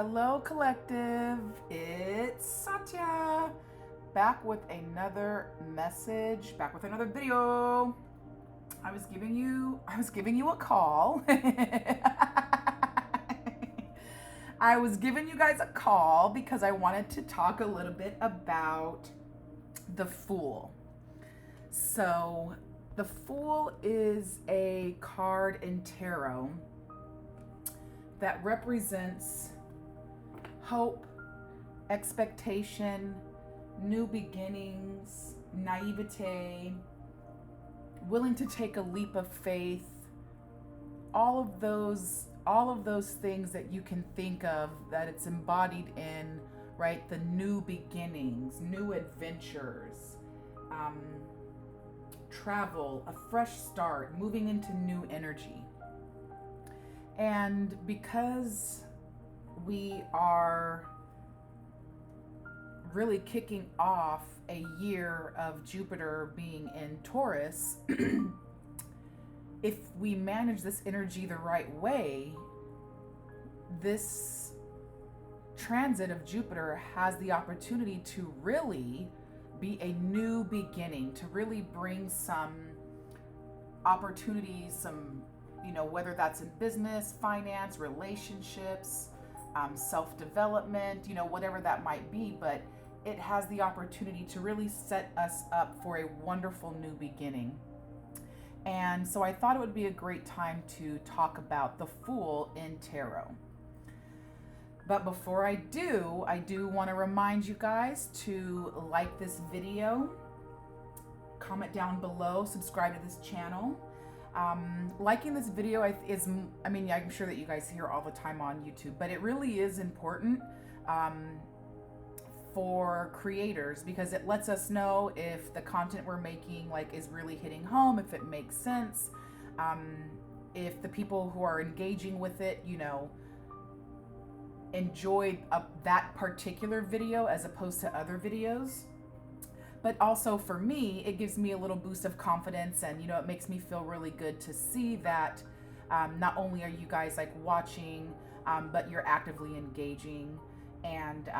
Hello, collective. It's Satya. Back with another message, back with another video. I was giving you a call. I was giving you guys a call because I wanted to talk a little bit about the Fool. So, the Fool is a card in tarot that represents hope, expectation, new beginnings, naivete, willing to take a leap of faith, all of those things that you can think of that it's embodied in, right? The new beginnings, new adventures, travel, a fresh start, moving into new energy. And because we are really kicking off a year of Jupiter being in Taurus, if we manage this energy the right way, this transit of Jupiter has the opportunity to really be a new beginning, to really bring some opportunities, some, whether that's in business, finance, relationships, self-development, whatever that might be, but it has the opportunity to really set us up for a wonderful new beginning. And so I thought it would be a great time to talk about the Fool in tarot. But before I do want to remind you guys to like this video, comment down below, subscribe to this channel. Liking this video I'm sure that you guys hear all the time on YouTube, but it really is important for creators because it lets us know if the content we're making is really hitting home, if it makes sense, if the people who are engaging with it, enjoyed that particular video as opposed to other videos. But also for me, it gives me a little boost of confidence, and it makes me feel really good to see that not only are you guys watching, but you're actively engaging. And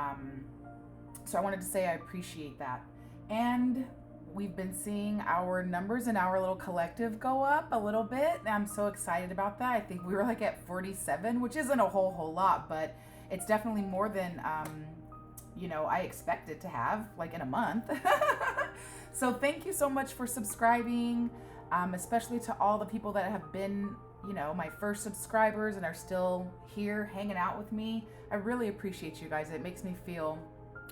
so I wanted to say I appreciate that. And we've been seeing our numbers in our little collective go up a little bit. And I'm so excited about that. I think we were at 47, which isn't a whole lot, but it's definitely more than I expected to have in a month. So thank you so much for subscribing, especially to all the people that have been, my first subscribers and are still here hanging out with me. I really appreciate you guys. It makes me feel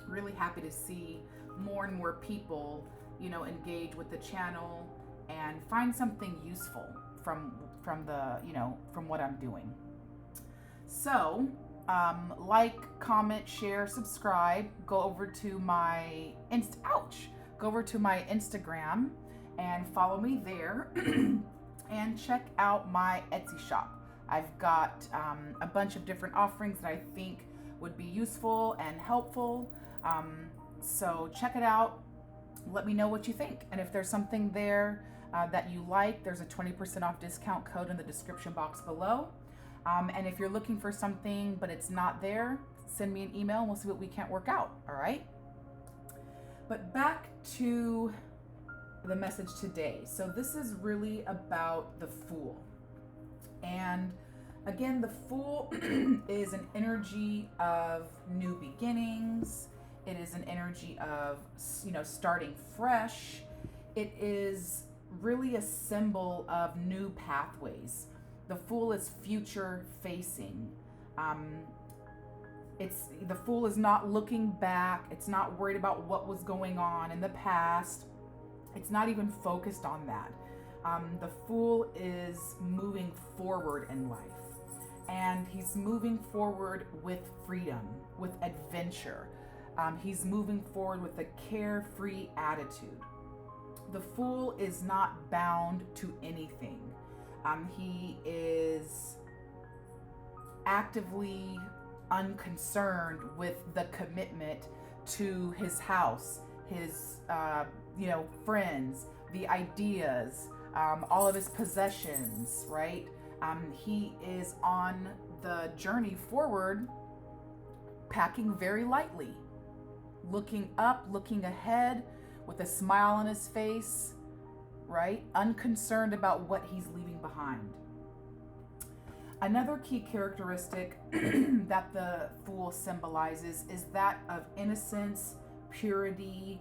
really happy to see more and more people, engage with the channel and find something useful from what I'm doing. So, comment, share, subscribe, go over to my Instagram and follow me there and check out my Etsy shop. I've got a bunch of different offerings that I think would be useful and helpful. So check it out. Let me know what you think. And if there's something there that you like, there's a 20% off discount code in the description box below. And if you're looking for something but it's not there, send me an email and we'll see what we can't work out. All right. But back to the message today. So this is really about the Fool. And again, the Fool is an energy of new beginnings. It is an energy of, starting fresh. It is really a symbol of new pathways. The Fool is future facing. The Fool is not looking back. It's not worried about what was going on in the past. It's not even focused on that. The Fool is moving forward in life. And he's moving forward with freedom, with adventure. He's moving forward with a carefree attitude. The Fool is not bound to anything. He is actively unconcerned with the commitment to his house, his, friends, the ideas, all of his possessions, right? He is on the journey forward packing very lightly, looking up, looking ahead with a smile on his face, right? Unconcerned about what he's leaving behind. Another key characteristic that the Fool symbolizes is that of innocence, purity,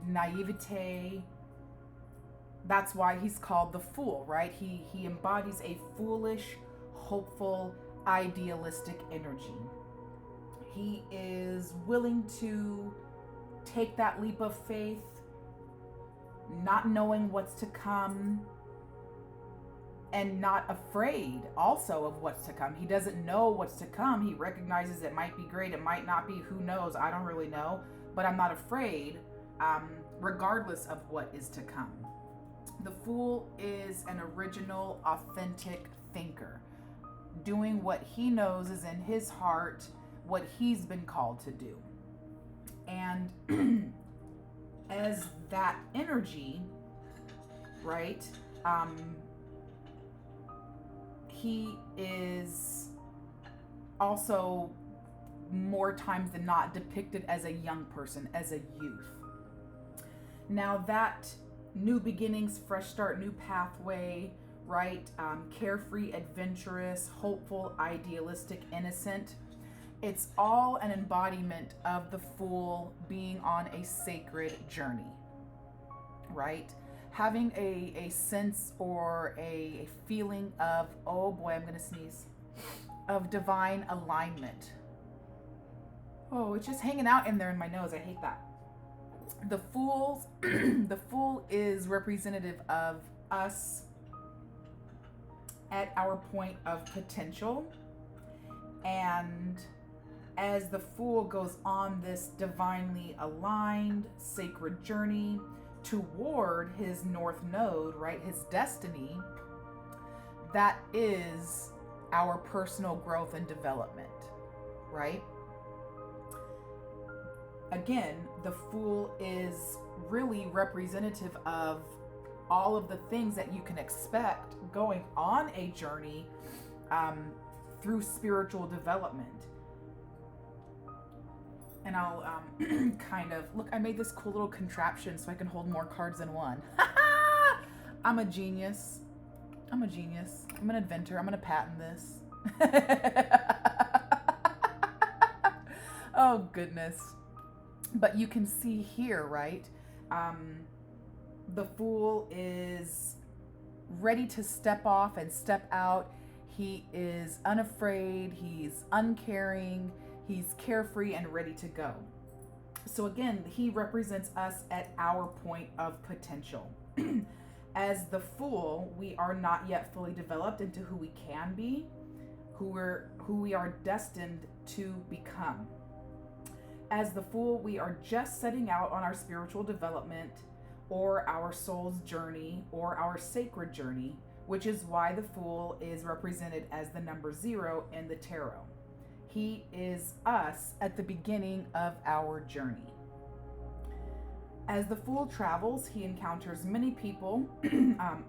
naivete. That's why he's called the Fool, right? He embodies a foolish, hopeful, idealistic energy. He is willing to take that leap of faith, not knowing what's to come, and not afraid also of what's to come. He doesn't know what's to come. He recognizes it might be great, it might not be, who knows, I don't really know, but I'm not afraid, regardless of what is to come. The Fool is an original, authentic thinker, doing what he knows is in his heart, what he's been called to do. And as that energy, right, he is also more times than not depicted as a young person, as a youth. Now that new beginnings, fresh start, new pathway, right? Carefree, adventurous, hopeful, idealistic, innocent. It's all an embodiment of the Fool being on a sacred journey, right? Having a sense or a feeling of, oh boy, I'm going to sneeze, of divine alignment. Oh, it's just hanging out in there in my nose. I hate that. The Fool is representative of us at our point of potential. And as the Fool goes on this divinely aligned, sacred journey toward his North Node, right, his destiny, that is our personal growth and development, right? Again, the Fool is really representative of all of the things that you can expect going on a journey through spiritual development. And I'll kind of, look, I made this cool little contraption so I can hold more cards than one. I'm a genius. I'm an inventor. I'm going to patent this. Oh, goodness. But you can see here, right? The Fool is ready to step off and step out. He is unafraid. He's uncaring. He's carefree and ready to go. So again, he represents us at our point of potential. As the Fool, we are not yet fully developed into who we can be, who we are destined to become. As the Fool, we are just setting out on our spiritual development or our soul's journey or our sacred journey, which is why the Fool is represented as the number 0 in the tarot. He is us at the beginning of our journey. As the Fool travels, he encounters many people,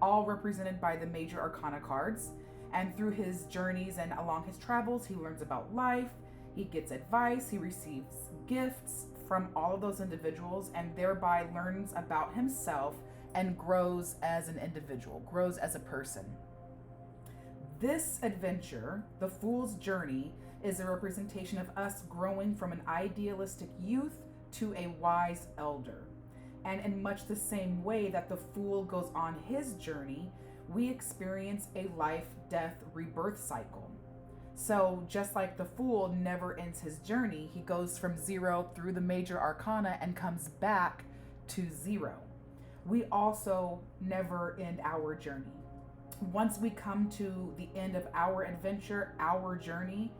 all represented by the major arcana cards. And through his journeys and along his travels, he learns about life, he gets advice, he receives gifts from all of those individuals, and thereby learns about himself and grows as an individual, grows as a person. This adventure, the Fool's journey, is a representation of us growing from an idealistic youth to a wise elder. And in much the same way that the Fool goes on his journey, we experience a life, death, rebirth cycle. So just like the Fool never ends his journey, he goes from 0 through the major arcana and comes back to 0. We also never end our journey. Once we come to the end of our adventure, our journey,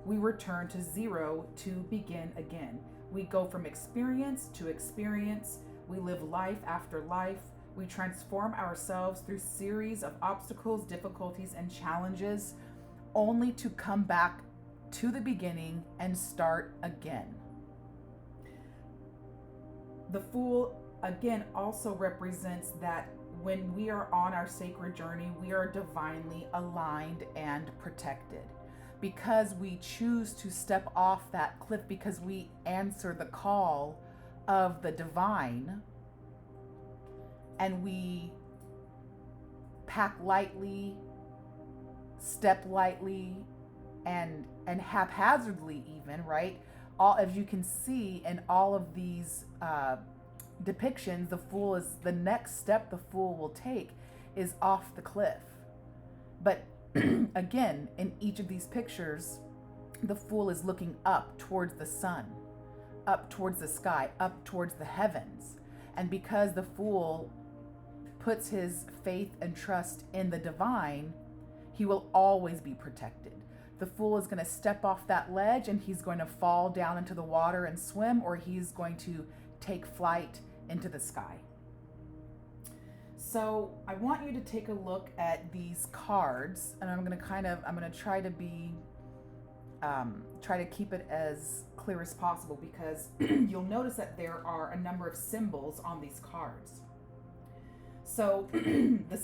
we return to 0 to begin again. We go from experience to experience. We live life after life. We transform ourselves through series of obstacles, difficulties, and challenges, only to come back to the beginning and start again. The Fool, again, also represents that when we are on our sacred journey, we are divinely aligned and protected. because we choose to step off that cliff, because we answer the call of the divine, and we pack lightly, step lightly, and haphazardly even, right? All, as you can see in all of these depictions, the fool is the next step the fool will take is off the cliff. But again, in each of these pictures, the fool is looking up towards the sun, up towards the sky, up towards the heavens. And because the fool puts his faith and trust in the divine, he will always be protected. The fool is going to step off that ledge and he's going to fall down into the water and swim, or he's going to take flight into the sky. So I want you to take a look at these cards, and I'm going to try to be, try to keep it as clear as possible, because you'll notice that there are a number of symbols on these cards. So the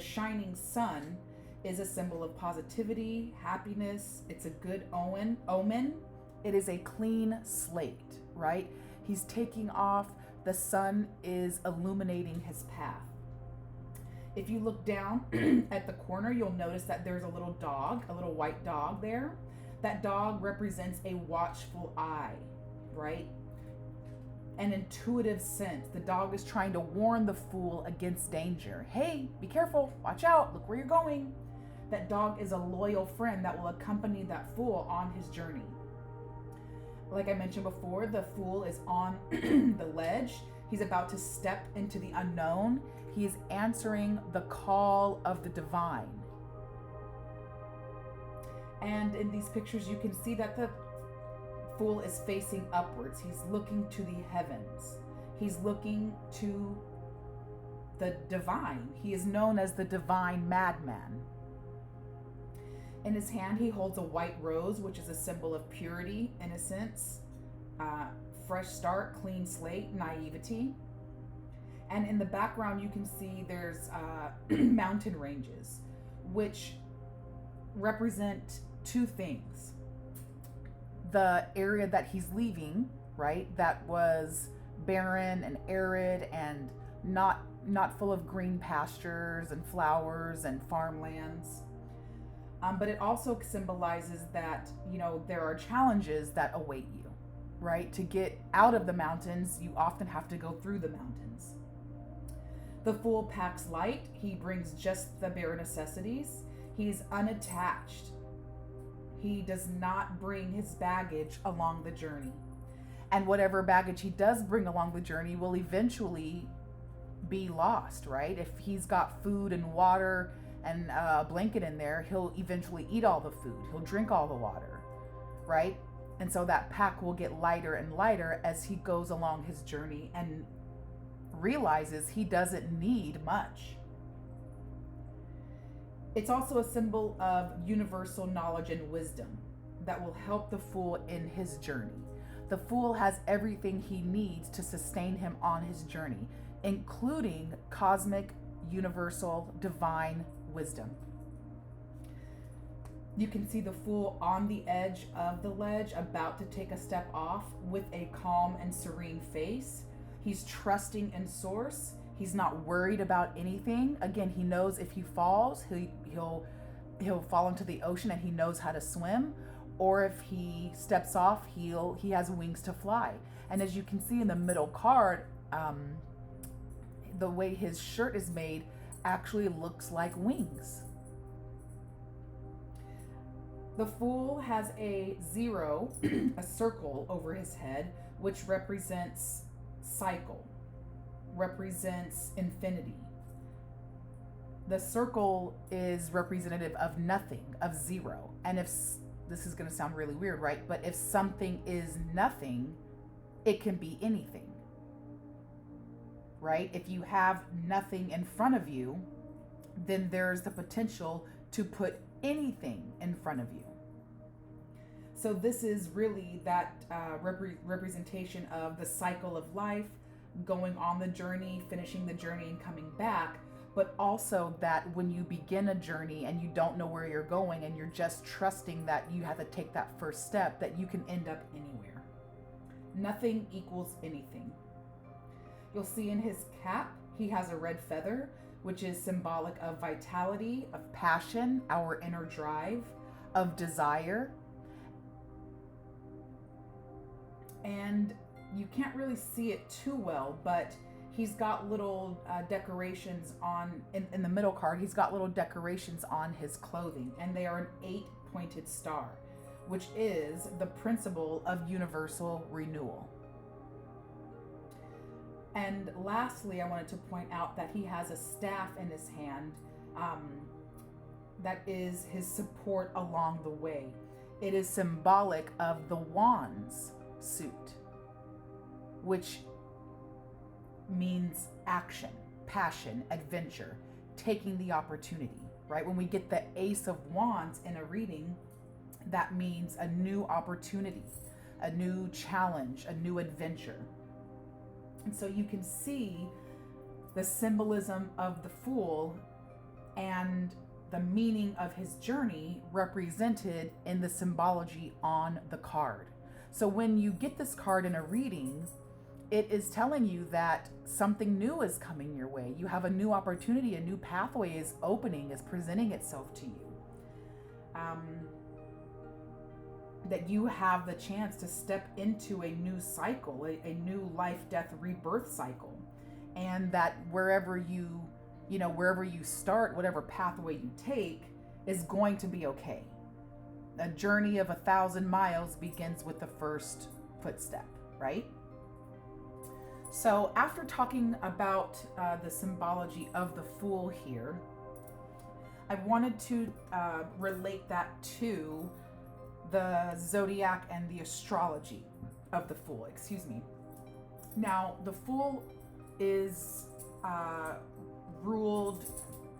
shining sun is a symbol of positivity, happiness. It's a good omen. It is a clean slate, right? He's taking off. The sun is illuminating his path. If you look down at the corner, you'll notice that there's a little dog, a little white dog there. That dog represents a watchful eye, right? An intuitive sense. The dog is trying to warn the fool against danger. Hey, be careful, watch out, look where you're going. That dog is a loyal friend that will accompany that fool on his journey. Like I mentioned before, the fool is on the ledge. He's about to step into the unknown. He is answering the call of the divine. And in these pictures, you can see that the fool is facing upwards. He's looking to the heavens. He's looking to the divine. He is known as the divine madman. In his hand, he holds a white rose, which is a symbol of purity, innocence, fresh start, clean slate, naivety. And in the background, you can see there's mountain ranges, which represent two things. The area that he's leaving, right, that was barren and arid and not full of green pastures and flowers and farmlands. But it also symbolizes that, there are challenges that await you, right? To get out of the mountains, you often have to go through the mountains. The fool packs light. He brings just the bare necessities. He's unattached. He does not bring his baggage along the journey. And whatever baggage he does bring along the journey will eventually be lost, right? If he's got food and water and a blanket in there, he'll eventually eat all the food. He'll drink all the water, right? And so that pack will get lighter and lighter as he goes along his journey and realizes he doesn't need much. It's also a symbol of universal knowledge and wisdom that will help the fool in his journey. The fool has everything he needs to sustain him on his journey, including cosmic, universal, divine wisdom. You can see the fool on the edge of the ledge, about to take a step off with a calm and serene face. He's trusting in source. He's not worried about anything. Again, he knows if he falls, he'll fall into the ocean, and he knows how to swim. Or if he steps off, he has wings to fly. And as you can see in the middle card, the way his shirt is made actually looks like wings. The fool has a 0, a circle over his head, which represents cycle, represents infinity. The circle is representative of nothing, of 0. And if this is going to sound really weird, right? But if something is nothing, it can be anything. Right? If you have nothing in front of you, then there's the potential to put anything in front of you. So this is really that representation of the cycle of life, going on the journey, finishing the journey, and coming back. but also that when you begin a journey and you don't know where you're going and you're just trusting that you have to take that first step, that you can end up anywhere. Nothing equals anything. You'll see in his cap, he has a red feather, which is symbolic of vitality, of passion, our inner drive, of desire. And you can't really see it too well, but he's got little decorations on, in the middle card, he's got little decorations on his clothing, and they are an 8-pointed star, which is the principle of universal renewal. And lastly, I wanted to point out that he has a staff in his hand that is his support along the way. It is symbolic of the Wands suit, which means action, passion, adventure, taking the opportunity, right? When we get the Ace of Wands in a reading, that means a new opportunity, a new challenge, a new adventure. And so you can see the symbolism of the Fool and the meaning of his journey represented in the symbology on the card. So when you get this card in a reading, it is telling you that something new is coming your way. You have a new opportunity, a new pathway is opening, is presenting itself to you. That you have the chance to step into a new cycle, a new life, death, rebirth cycle. And that wherever you start, whatever pathway you take, is going to be okay. A journey of 1,000 miles begins with the first footstep, right? So after talking about the symbology of the Fool here, I wanted to relate that to the zodiac and the astrology of the Fool, Now, the Fool is ruled,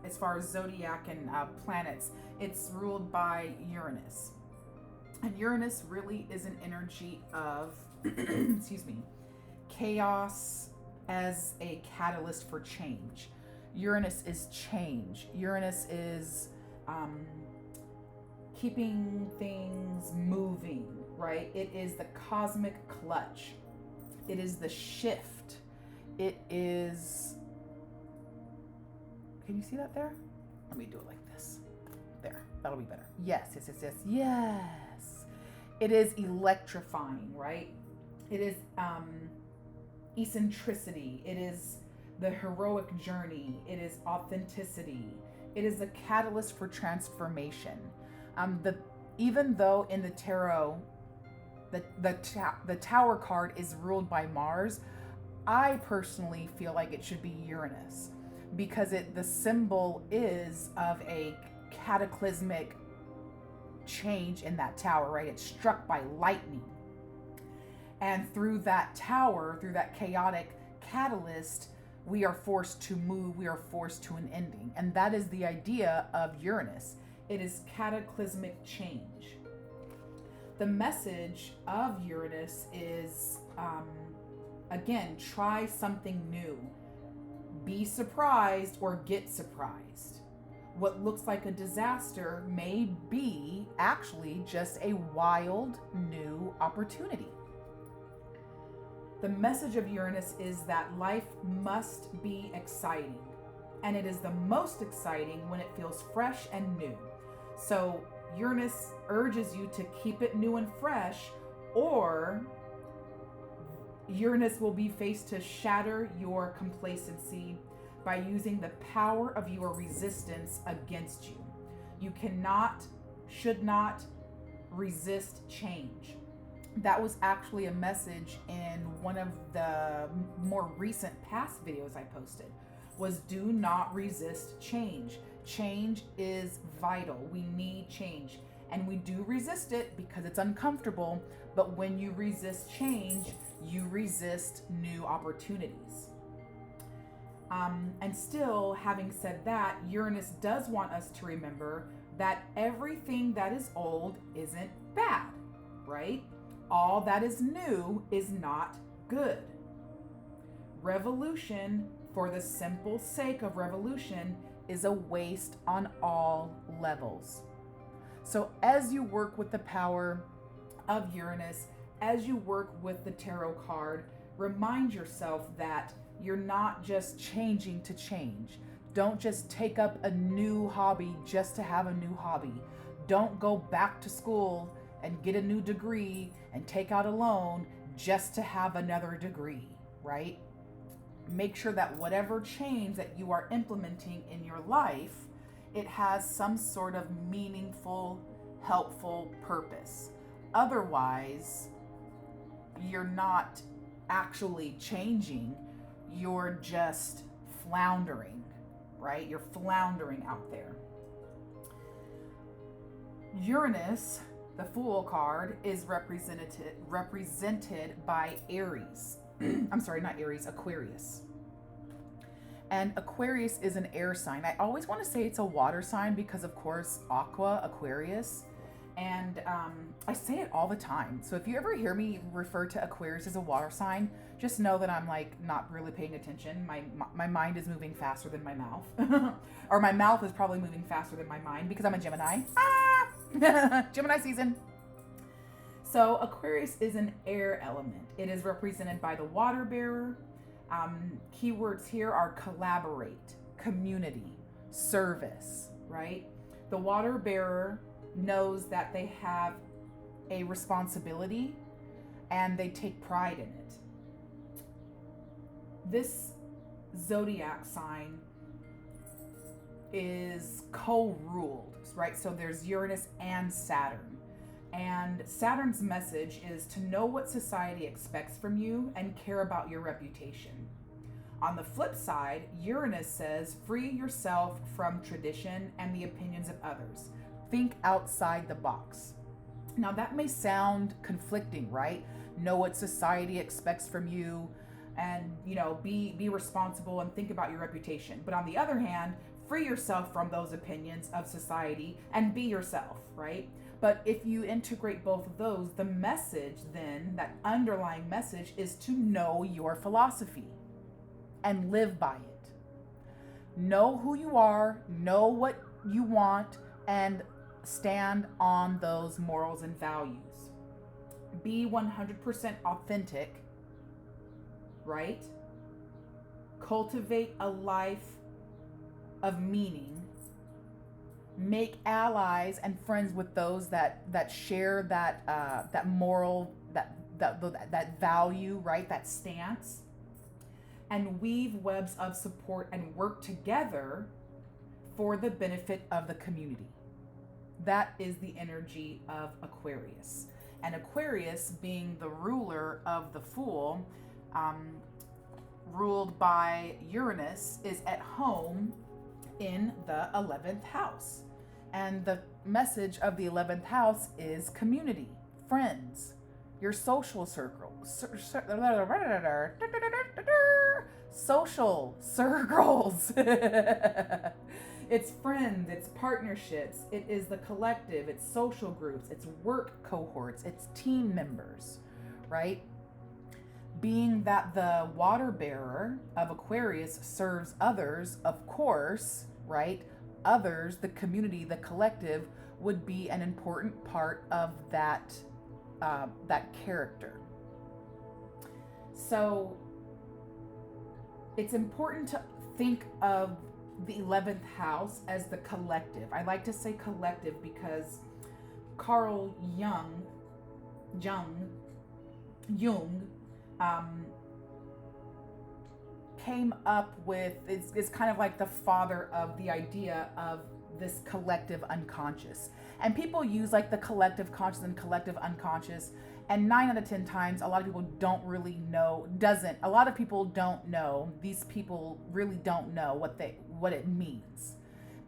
as far as zodiac and planets, it's ruled by Uranus. And Uranus really is an energy of, chaos as a catalyst for change. Uranus is change. Uranus is keeping things moving, right? It is the cosmic clutch. It is the shift. It is, can you see that there? Let me do it like this. There, that'll be better. Yes. It is electrifying, right? It is eccentricity. It is the heroic journey. It is authenticity. It is a catalyst for transformation. Even though in the tarot, the Tower card is ruled by Mars, I personally feel like it should be Uranus, because the symbol is of a cataclysmic change in that tower, right? It's struck by lightning. And through that tower, through that chaotic catalyst, we are forced to move, we are forced to an ending. And that is the idea of Uranus. It is cataclysmic change. The message of Uranus is, again, try something new. Be surprised or get surprised. What looks like a disaster may be actually just a wild new opportunity. The message of Uranus is that life must be exciting, and it is the most exciting when it feels fresh and new. So Uranus urges you to keep it new and fresh, or Uranus will be faced to shatter your complacency by using the power of your resistance against you. You cannot, should not resist change. That was actually a message in one of the more recent past videos I posted, was do not resist change. Change is vital. We need change. And we do resist it because it's uncomfortable, but when you resist change, you resist new opportunities. And still, having said that, Uranus does want us to remember that everything that is old isn't bad, right? All that is new is not good. Revolution for the simple sake of revolution is a waste on all levels. So as you work with the power of Uranus, as you work with the tarot card, remind yourself that you're not just changing to change. Don't just take up a new hobby just to have a new hobby. Don't go back to school and get a new degree and take out a loan just to have another degree, right? Make sure that whatever change that you are implementing in your life, it has some sort of meaningful, helpful purpose. Otherwise, you're not actually changing, you're just floundering, right? You're floundering out there. Uranus, the Fool card, is represented by Aries. I'm sorry, not Aries, Aquarius. And Aquarius is an air sign. I always want to say it's a water sign because, of course, Aqua, Aquarius. And I say it all the time. So if you ever hear me refer to Aquarius as a water sign, just know that I'm like not really paying attention. My mind is moving faster than my mouth. Or my mouth is probably moving faster than my mind because I'm a Gemini. Gemini season. So Aquarius is an air element. It is represented by the water bearer. Keywords here are collaborate, community, service, right? The water bearer knows that they have a responsibility and they take pride in it. This zodiac sign is co-ruled, right? So there's Uranus and Saturn. And Saturn's message is to know what society expects from you and care about your reputation. On the flip side, Uranus says, free yourself from tradition and the opinions of others. Think outside the box. Now that may sound conflicting, right? Know what society expects from you and, be responsible and think about your reputation. But on the other hand, free yourself from those opinions of society and be yourself, right? But if you integrate both of those, the message then, that underlying message, is to know your philosophy and live by it. Know who you are, know what you want, and stand on those morals and values. Be 100% authentic, right? Cultivate a life of meaning. Make allies and friends with those that share that moral, that value, right? That stance. And weave webs of support and work together for the benefit of the community. That is the energy of Aquarius. And Aquarius, being the ruler of the Fool, ruled by Uranus, is at home in the 11th house. And the message of the 11th house is community, friends, your social circle, social circles. It's friends, it's partnerships, it is the collective, it's social groups, it's work cohorts, it's team members, right? Being that the water bearer of Aquarius serves others, of course, right? Others, the community, the collective, would be an important part of that character. So it's important to think of the 11th house as the collective. I like to say collective because Carl Jung came up with, it's kind of like the father of the idea of this collective unconscious. And people use like the collective conscious and collective unconscious, and 9 out of 10 times, a lot of people don't really know, a lot of people don't know, these people really don't know what it means.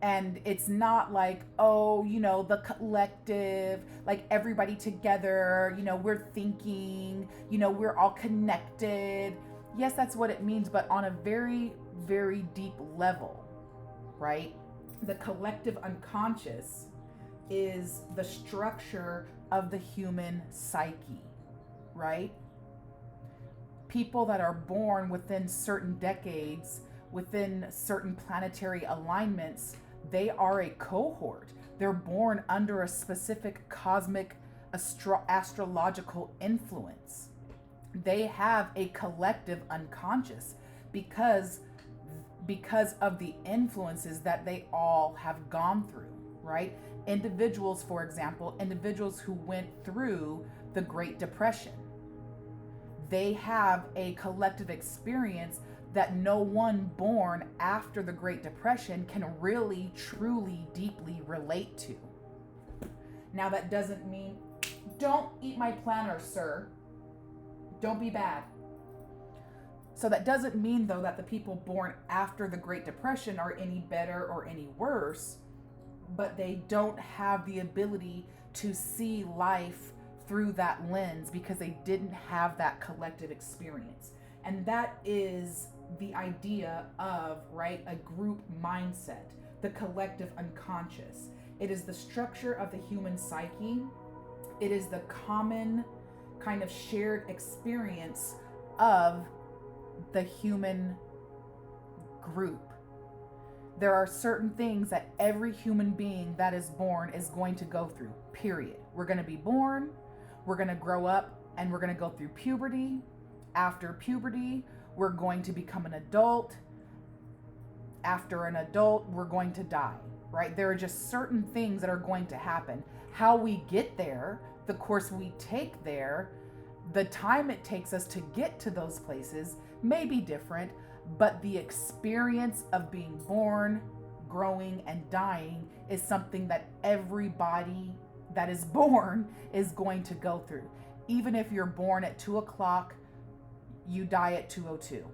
And it's not like, the collective, like everybody together, we're thinking, we're all connected. Yes, that's what it means, but on a very, very deep level, right? The collective unconscious is the structure of the human psyche, right? People that are born within certain decades within certain planetary alignments, they are a cohort. They're born under a specific cosmic astrological influence. They have a collective unconscious because of the influences that they all have gone through, right? Individuals, for example, individuals who went through the Great Depression, they have a collective experience that no one born after the Great Depression can really, truly, deeply relate to. Now, that doesn't mean, don't eat my planner, sir. Don't be bad. So that doesn't mean, though, that the people born after the Great Depression are any better or any worse, but they don't have the ability to see life through that lens because they didn't have that collective experience. And that is the idea of, right, a group mindset, the collective unconscious. It is the structure of the human psyche. It is the common kind of shared experience of the human group. There are certain things that every human being that is born is going to go through, period. We're going to be born, we're going to grow up, and we're going to go through puberty. After puberty, we're going to become an adult. After an adult, we're going to die, right? There are just certain things that are going to happen. How we get there, the course we take there, the time it takes us to get to those places may be different, but the experience of being born, growing, and dying is something that everybody that is born is going to go through. Even if you're born at 2 o'clock, you die at 2:02,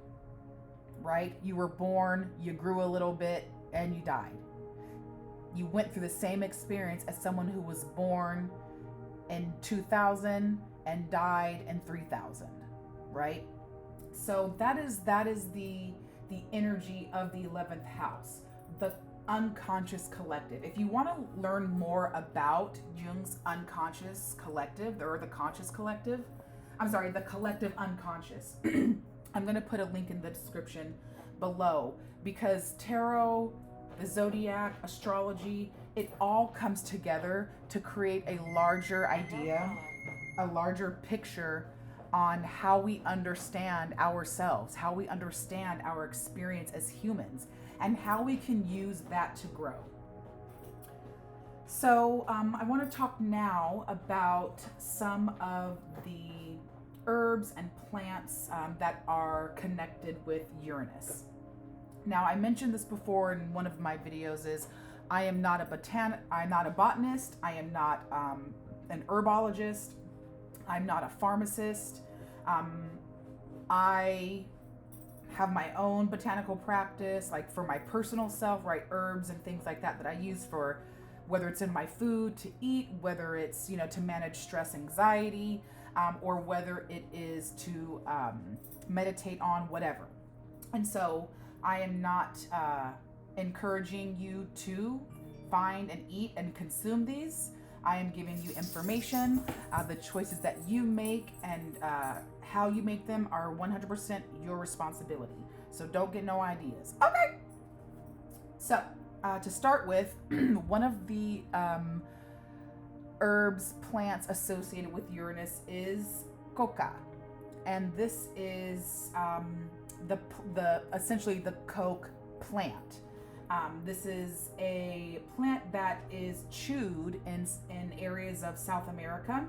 right? You were born, you grew a little bit, and you died. You went through the same experience as someone who was born in 2000 and died in 3000, right? So that is the energy of the 11th house, the unconscious collective. If you want to learn more about Jung's unconscious collective, or the conscious collective, the collective unconscious, I'm going to put a link in the description below, because tarot, the zodiac, astrology, it all comes together to create a larger idea, a larger picture on how we understand ourselves, how we understand our experience as humans, and how we can use that to grow. So I want to talk now about some of the herbs and plants that are connected with Uranus. Now, I mentioned this before in one of my videos, is I am not a botanist, I am not an herbologist, I'm not a pharmacist. I have my own botanical practice, like for my personal self, right? Herbs and things like that I use for, whether it's in my food to eat, whether it's, to manage stress, anxiety, or whether it is to meditate on, whatever. And so I am not encouraging you to find and eat and consume these. I am giving you information. The choices that you make and how you make them are 100% your responsibility. So don't get no ideas. Okay. So to start with, one of the herbs, plants associated with Uranus is coca, and this is essentially the coke plant. This is a plant that is chewed in areas of South America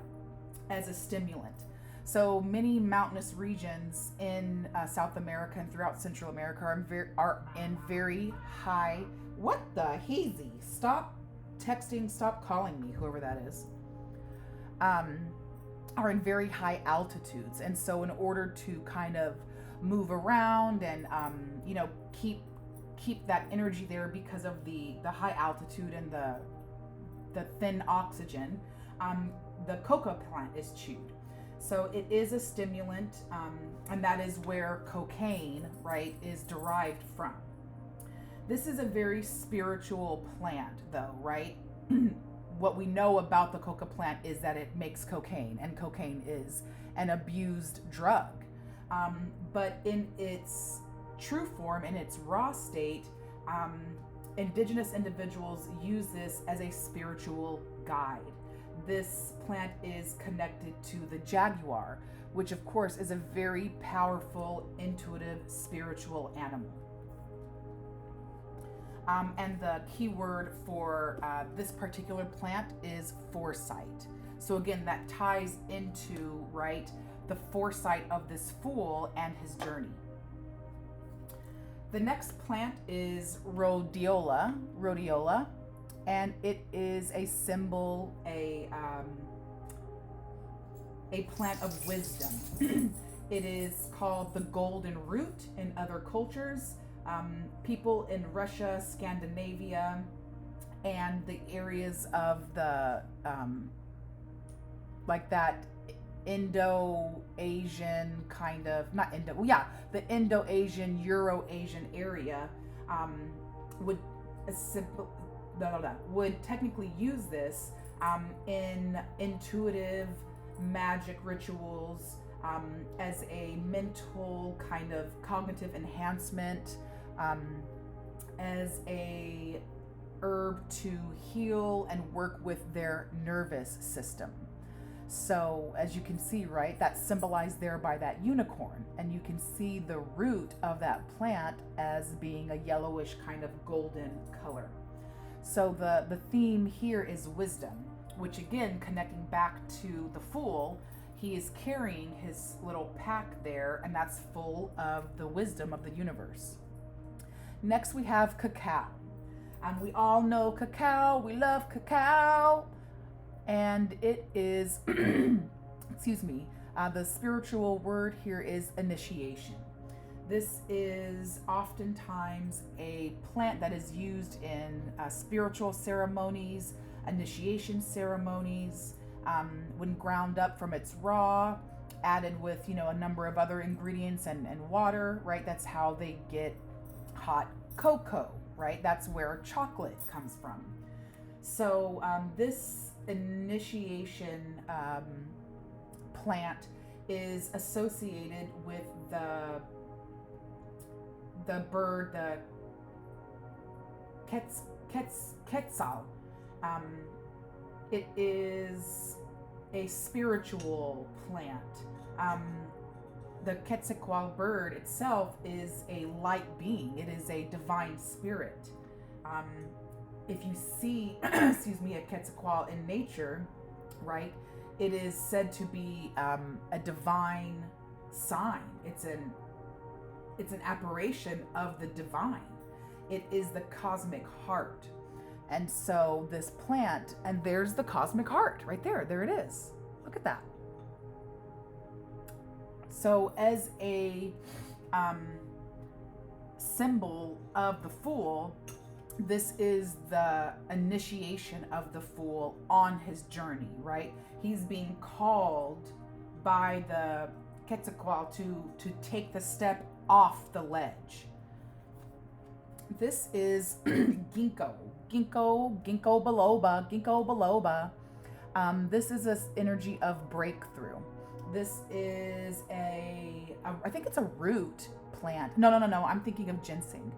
as a stimulant. So many mountainous regions in South America and throughout Central America are in very high. What the heezy? Stop texting, stop calling me, whoever that is. Are in very high altitudes, and so in order to kind of move around and keep that energy there because of the high altitude and the thin oxygen, the coca plant is chewed. So it is a stimulant, and that is where cocaine, right, is derived from. This is a very spiritual plant, though, right? What we know about the coca plant is that it makes cocaine, and cocaine is an abused drug. But in its true form, in its raw state, indigenous individuals use this as a spiritual guide. This plant is connected to the jaguar, which of course is a very powerful, intuitive, spiritual animal. And the key word for this particular plant is foresight. So again, that ties into, right, the foresight of this fool and his journey. The next plant is rhodiola, and it is a symbol, a plant of wisdom. It is called the golden root in other cultures. People in Russia, Scandinavia, and the areas of the like that Indo-Asian kind of, not Indo, well, yeah, the Indo-Asian, Euro-Asian area would technically use this in intuitive magic rituals, as a mental kind of cognitive enhancement, as a herb to heal and work with their nervous system. So as you can see, right, that's symbolized there by that unicorn, and you can see the root of that plant as being a yellowish kind of golden color. So the theme here is wisdom, which again, connecting back to the Fool, he is carrying his little pack there, and that's full of the wisdom of the universe. Next we have cacao. And we all know cacao, we love cacao. And it is, excuse me, the spiritual word here is initiation. This is oftentimes a plant that is used in spiritual ceremonies, initiation ceremonies, when ground up from its raw, added with, a number of other ingredients and water, right? That's how they get hot cocoa, right? That's where chocolate comes from. So this initiation plant is associated with the bird, the quetzal. It is a spiritual plant. The quetzal bird itself is a light being. It is a divine spirit. If you see, excuse me, a quetzal in nature, right, it is said to be a divine sign. It's an apparition of the divine. It is the cosmic heart. And so this plant, and there's the cosmic heart right there. There it is. Look at that. So as a symbol of the Fool, this is the initiation of the Fool on his journey, right? He's being called by the quetzal to take the step off the ledge. This is ginkgo biloba. This is an energy of breakthrough. This is I think it's a root plant. No, I'm thinking of ginseng,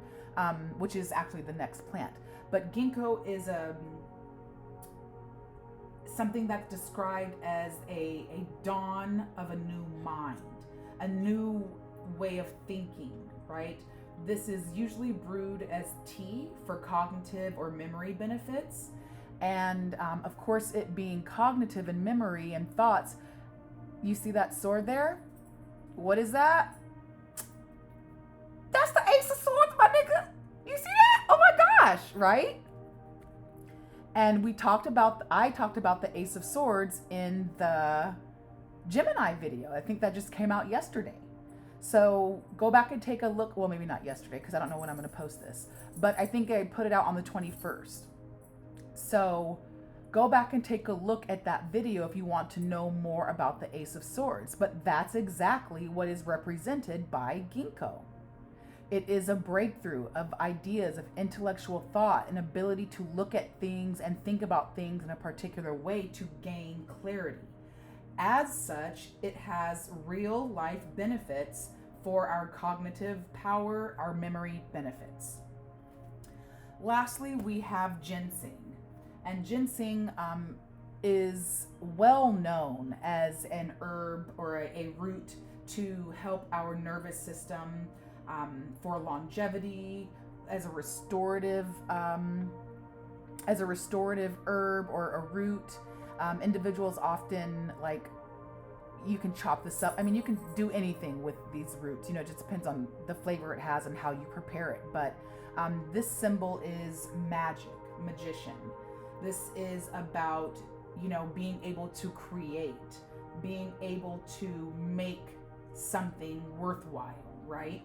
which is actually the next plant. But ginkgo is something that's described as a dawn of a new mind, a new way of thinking, right? This is usually brewed as tea for cognitive or memory benefits. And of course, it being cognitive and memory and thoughts, you see that sword there? What is that? That's the Ace of Swords, my nigga. You see that? Oh my gosh, right? And I talked about the Ace of Swords in the Gemini video. I think that just came out yesterday. So go back and take a look. Well, maybe not yesterday, because I don't know when I'm going to post this. But I think I put it out on the 21st. So go back and take a look at that video if you want to know more about the Ace of Swords. But that's exactly what is represented by ginkgo. It is a breakthrough of ideas, of intellectual thought, an ability to look at things and think about things in a particular way to gain clarity. As such, it has real life benefits for our cognitive power, our memory benefits. Lastly, we have ginseng. And ginseng is well known as an herb or a root to help our nervous system, for longevity, as a restorative herb or a root. Individuals often, like, you can chop this up. I mean, you can do anything with these roots. You know, it just depends on the flavor it has and how you prepare it. But this symbol is magic, magician. This is about, you know, being able to create, being able to make something worthwhile, right?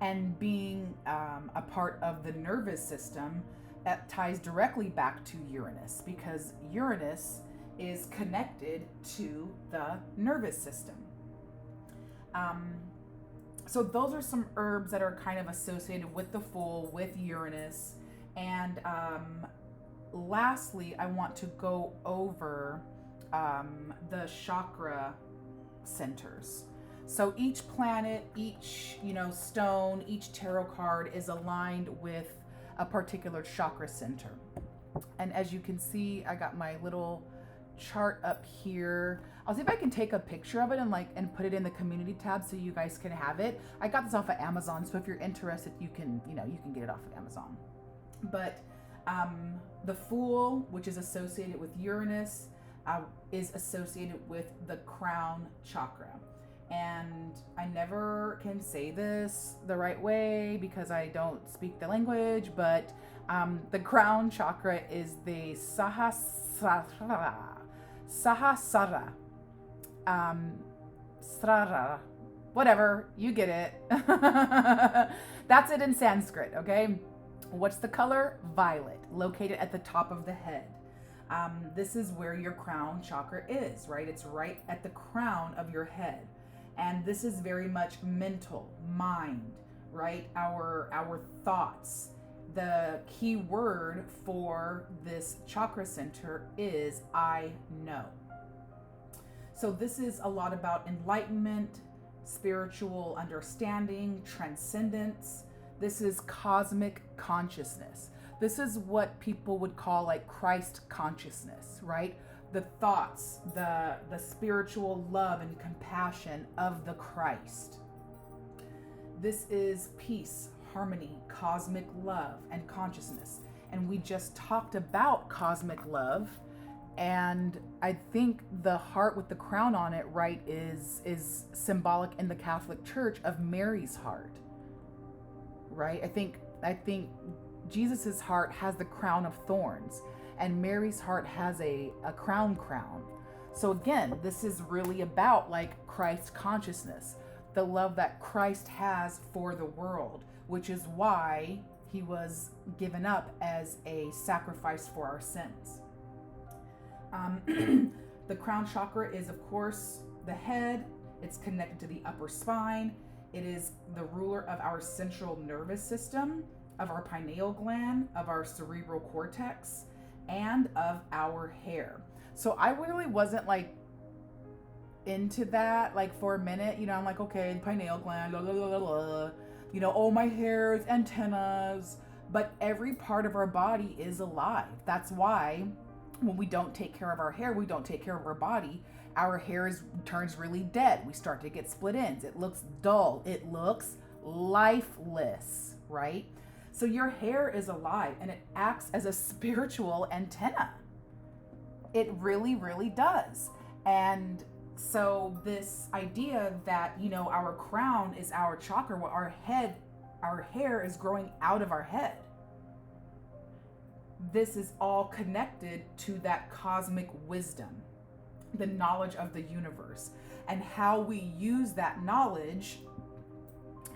And being a part of the nervous system that ties directly back to Uranus, because Uranus is connected to the nervous system. So those are some herbs that are kind of associated with the Fool, with Uranus. And lastly, I want to go over the chakra centers. So each planet, each, you know, stone, each tarot card is aligned with a particular chakra center. And as you can see, I got my little chart up here. I'll see if I can take a picture of it and put it in the community tab so you guys can have it. I got this off of Amazon, so if you're interested, you can get it off of Amazon. But the Fool, which is associated with Uranus, is associated with the crown chakra. And I never can say this the right way because I don't speak the language, but the crown chakra is the Sahasrara. Srara. Whatever, you get it. That's it in Sanskrit, okay? What's the color? Violet, located at the top of the head. This is where your crown chakra is, right? It's right at the crown of your head. And this is very much mental, mind, right? Our thoughts. The key word for this chakra center is I know. So this is a lot about enlightenment, spiritual understanding, transcendence. This is cosmic consciousness. This is what people would call like Christ consciousness, right? The thoughts, the spiritual love and compassion of the Christ. This is peace, harmony, cosmic love, and consciousness. And we just talked about cosmic love, and I think the heart with the crown on it, right, is symbolic in the Catholic Church of Mary's heart, right? I think Jesus's heart has the crown of thorns, and Mary's heart has a crown. So again, this is really about like Christ consciousness, the love that Christ has for the world, which is why he was given up as a sacrifice for our sins. The crown chakra is, of course, the head. It's connected to the upper spine. It is the ruler of our central nervous system, of our pineal gland, of our cerebral cortex, and of our hair. So I really wasn't like into that like for a minute, you know, I'm like, okay, pineal gland, blah, blah, blah, blah. You know, oh, my hair is antennas, but every part of our body is alive. That's why when we don't take care of our hair, we don't take care of our body, our hair turns really dead. We start to get split ends. It looks dull. It looks lifeless, right? So your hair is alive and it acts as a spiritual antenna. It really, really does. And so this idea that, you know, our crown is our chakra, well, our hair is growing out of our head. This is all connected to that cosmic wisdom, the knowledge of the universe, and how we use that knowledge,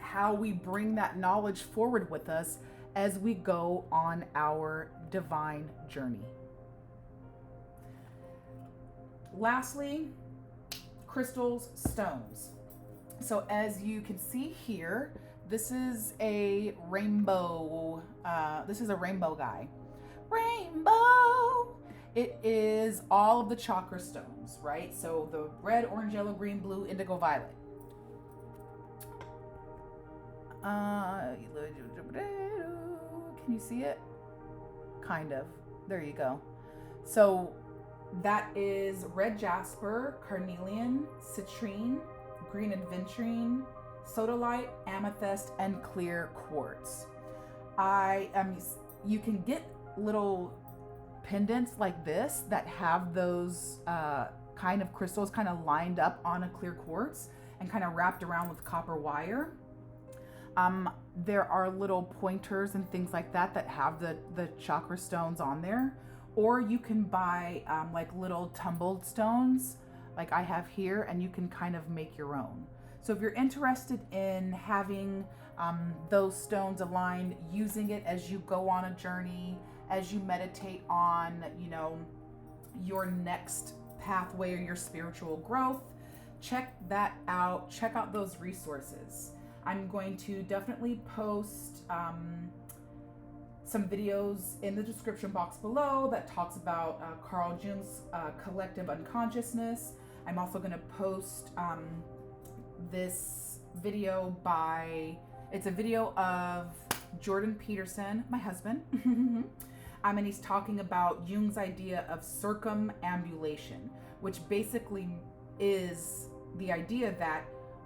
how we bring that knowledge forward with us as we go on our divine journey. Lastly, crystals, stones. So as you can see here, this is a rainbow. This is a rainbow guy. Rainbow. It is all of the chakra stones, right? So the red, orange, yellow, green, blue, indigo, violet. Can you see it? Kind of. There you go. So that is red jasper, carnelian, citrine, green aventurine, sodalite, amethyst, and clear quartz. You can get little pendants like this that have those kind of crystals kind of lined up on a clear quartz and kind of wrapped around with copper wire. There are little pointers and things like that that have the chakra stones on there. Or you can buy like little tumbled stones like I have here, and you can kind of make your own. So if you're interested in having those stones aligned, using it as you go on a journey, as you meditate on, you know, your next pathway or your spiritual growth, check that out. Check out those resources. I'm going to definitely post some videos in the description box below that talks about Carl Jung's collective unconsciousness. I'm also going to post this video it's a video of Jordan Peterson, my husband. And he's talking about Jung's idea of circumambulation, which basically is the idea that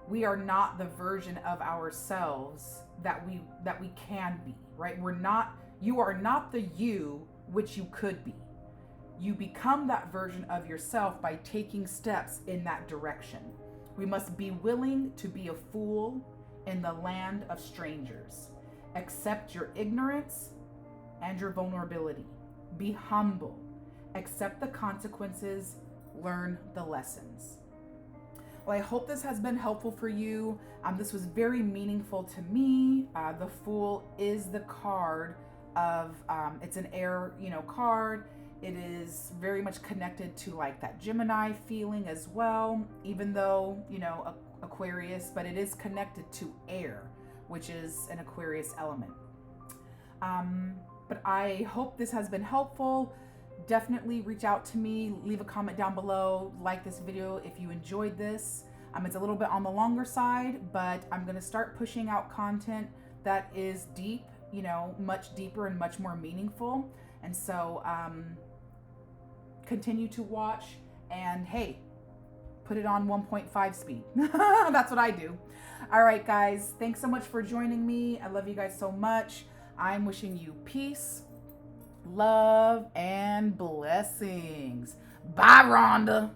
we are not the version of ourselves that we can be, right? You are not the you which you could be. You become that version of yourself by taking steps in that direction. We must be willing to be a fool in the land of strangers. Accept your ignorance and your vulnerability. Be humble. Accept the consequences. Learn the lessons. Well, I hope this has been helpful for you. This was very meaningful to me. The Fool is the card of, it's an air, card. It is very much connected to like that Gemini feeling as well, even though, Aquarius, but it is connected to air, which is an Aquarius element. But I hope this has been helpful. Definitely reach out to me, leave a comment down below, like this video if you enjoyed this. It's a little bit on the longer side, but I'm going to start pushing out content that is deep, much deeper and much more meaningful. And so continue to watch, and hey, put it on 1.5 speed. That's what I do. All right, guys, thanks so much for joining me. I love you guys so much. I'm wishing you peace, love, and blessings. Bye, Rhonda.